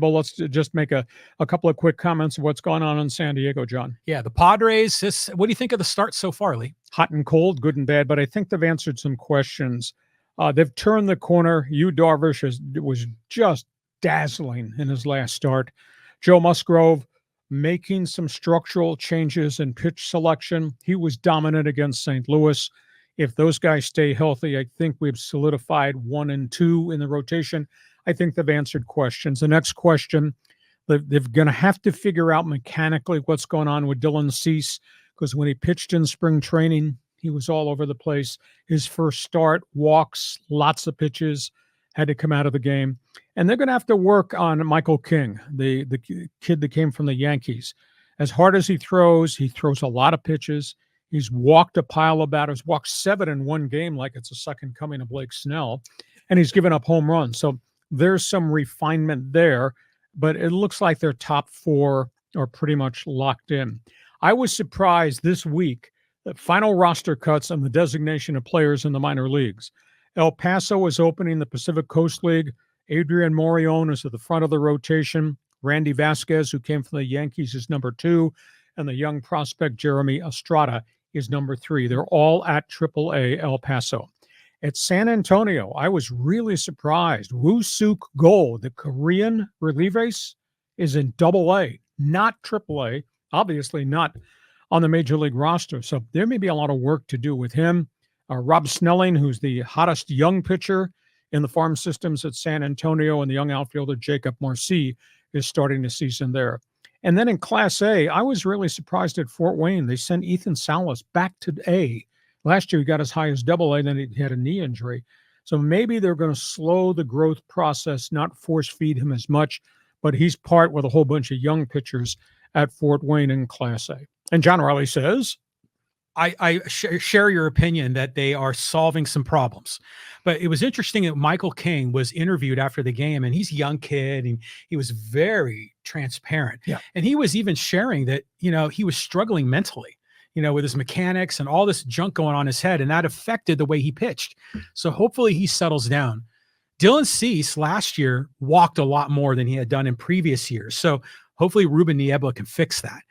Well, let's just make a couple of quick comments of what's going on in San Diego, John. Yeah, the Padres. What do you think of the start so far, Lee? Hot and cold, good and bad, but I think they've answered some questions. They've turned the corner. Yu Darvish was just dazzling in his last start. Joe Musgrove making some structural changes in pitch selection. He was dominant against St. Louis. If those guys stay healthy, I think we've solidified 1 and 2 in the rotation. I think they've answered questions. The next question, they're going to have to figure out mechanically what's going on with Dylan Cease, because when he pitched in spring training, he was all over the place. His first start, walks, lots of pitches, had to come out of the game. And they're going to have to work on Michael King, the kid that came from the Yankees. As hard as he throws a lot of pitches. He's walked a pile of batters, walked 7 in one game like it's a second coming of Blake Snell, and he's given up home runs. So there's some refinement there, but it looks like their top 4 are pretty much locked in. I was surprised this week that final roster cuts and the designation of players in the minor leagues. El Paso is opening the Pacific Coast League. Adrian Morion is at the front of the rotation. Randy Vasquez, who came from the Yankees, is number 2. And the young prospect Jeremy Estrada is number 3. They're all at AAA El Paso. At San Antonio, I was really surprised. Woo-Suk Go, the Korean relief ace, is in AA, not AAA, obviously not on the Major League roster. So there may be a lot of work to do with him. Rob Snelling, who's the hottest young pitcher in the farm systems at San Antonio, and the young outfielder Jacob Marcy is starting the season there. And then in Class A, I was really surprised at Fort Wayne. They sent Ethan Salas back to A. Last year, he got as high as AA, then he had a knee injury. So maybe they're going to slow the growth process, not force feed him as much, but he's part with a whole bunch of young pitchers at Fort Wayne in Class A. And John Riley says, I share your opinion that they are solving some problems. But it was interesting that Michael King was interviewed after the game, and he's a young kid, and he was very transparent. Yeah. And he was even sharing that, he was struggling mentally, with his mechanics and all this junk going on in his head, and that affected the way he pitched. So hopefully he settles down. Dylan Cease last year walked a lot more than he had done in previous years. So hopefully Ruben Niebla can fix that.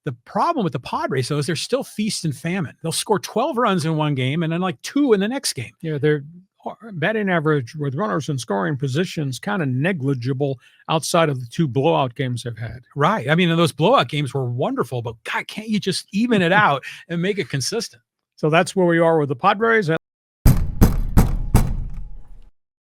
The problem with the Padres, though, is they're still feast and famine. They'll score 12 runs in one game and then 2 in the next game. Yeah, their batting average with runners in scoring positions kind of negligible outside of the 2 blowout games they've had. Right. I mean, those blowout games were wonderful, but God, can't you just even it out and make it consistent? So that's where we are with the Padres.